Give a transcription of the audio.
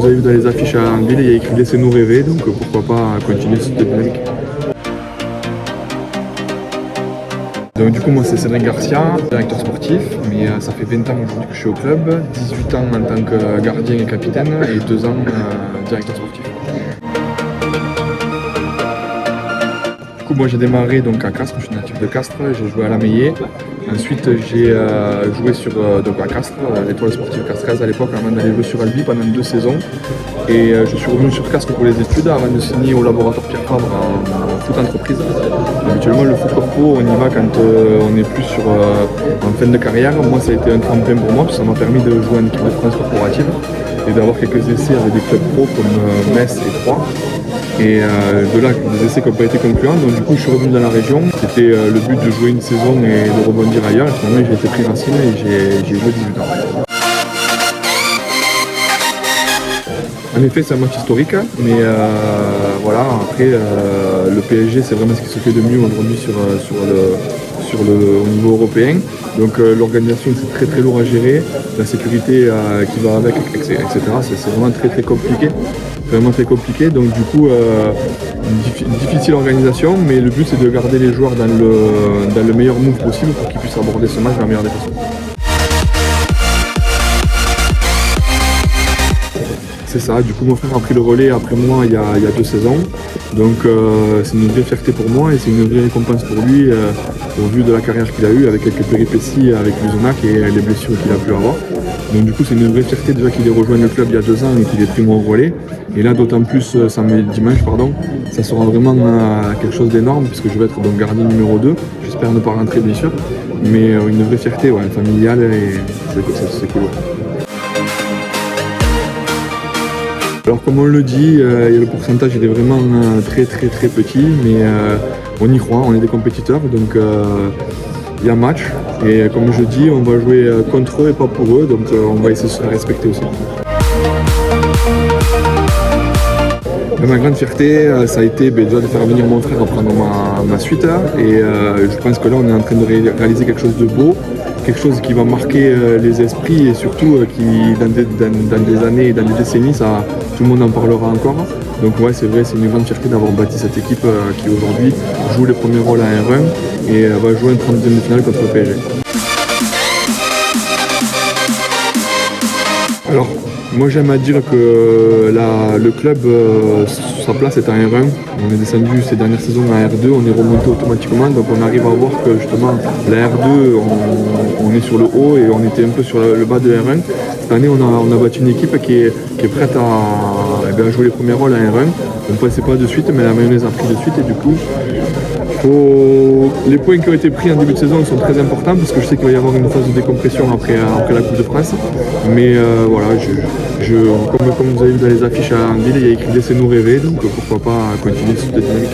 vous avez vu dans les affiches à Anville, il y a écrit Laissez-nous rêver, donc pourquoi pas continuer cette dynamique. Donc du coup moi c'est Cédric Garcia, directeur sportif, mais ça fait 20 ans aujourd'hui que je suis au club, 18 ans en tant que gardien et capitaine et 2 ans directeur sportif. Du coup moi j'ai démarré donc à Castres, je suis natif de Castres, j'ai joué à la Meillée. Ensuite j'ai joué sur donc à Castres, l'étoile sportive castraise à l'époque, avant d'aller jouer sur Albi pendant 2 saisons. Et je suis revenu sur Castres pour les études avant de signer au laboratoire Pierre Fabre en foot entreprise. Habituellement le foot corpo on y va quand on est plus sur, en fin de carrière. Moi ça a été un tremplin pour moi parce que ça m'a permis de jouer en équipe de France corporative et d'avoir quelques essais avec des clubs pro comme Metz et Troyes. Et de là, des essais qui n'ont pas été concluants, donc du coup je suis revenu dans la région. C'était le but de jouer une saison et de rebondir ailleurs. Et finalement j'ai été pris Racine et j'ai joué 18 ans. En effet c'est un match historique, mais voilà, après le PSG c'est vraiment ce qui se fait de mieux aujourd'hui au niveau européen. Donc l'organisation c'est très lourd à gérer, la sécurité qui va avec, etc. C'est vraiment très compliqué. Vraiment très compliqué, donc du coup difficile organisation, mais le but c'est de garder les joueurs dans le meilleur move possible pour qu'ils puissent aborder ce match de la meilleure des façons. C'est ça, du coup mon frère a pris le relais après moi il y a 2 saisons, donc c'est une vraie fierté pour moi et c'est une vraie récompense pour lui au vu de la carrière qu'il a eue avec quelques péripéties avec Luzenac et les blessures qu'il a pu avoir. Donc du coup c'est une vraie fierté déjà qu'il ait rejoint le club il y a 2 ans et qu'il ait pris mon relais. Et là d'autant plus dimanche, ça sera vraiment quelque chose d'énorme puisque je vais être donc gardien numéro 2. J'espère ne pas rentrer bien sûr, mais une vraie fierté familiale et c'est cool. Alors comme on le dit, le pourcentage il est vraiment très petit, mais on y croit, on est des compétiteurs, donc il y a match. Et comme je dis, on va jouer contre eux et pas pour eux, donc on va essayer de se faire respecter aussi. Ma grande fierté, ça a été déjà de faire venir mon frère prendre ma suite. Et je pense que là, on est en train de réaliser quelque chose de beau, quelque chose qui va marquer les esprits et surtout qui, dans des années et dans des décennies, tout le monde en parlera encore. Donc ouais, c'est vrai, c'est une grande fierté d'avoir bâti cette équipe qui aujourd'hui joue les premiers rôles à R1 et va jouer un 32e de finale contre le PSG. Alors, moi j'aime à dire que le club, sa place est en R1. On est descendu ces dernières saisons à R2, on est remonté automatiquement, donc on arrive à voir que justement la R2, on est sur le haut et on était un peu sur le bas de R1. Cette année on a bâti une équipe qui est prête à jouer les premiers rôles à R1. On ne passait pas de suite, mais la mayonnaise a pris de suite et du coup, les points qui ont été pris en début de saison sont très importants parce que je sais qu'il va y avoir une phase de décompression après la Coupe de France. Mais voilà, comme vous avez vu dans les affiches à Anville, il y a écrit Laissez-nous rêver, donc pourquoi pas continuer cette dynamique.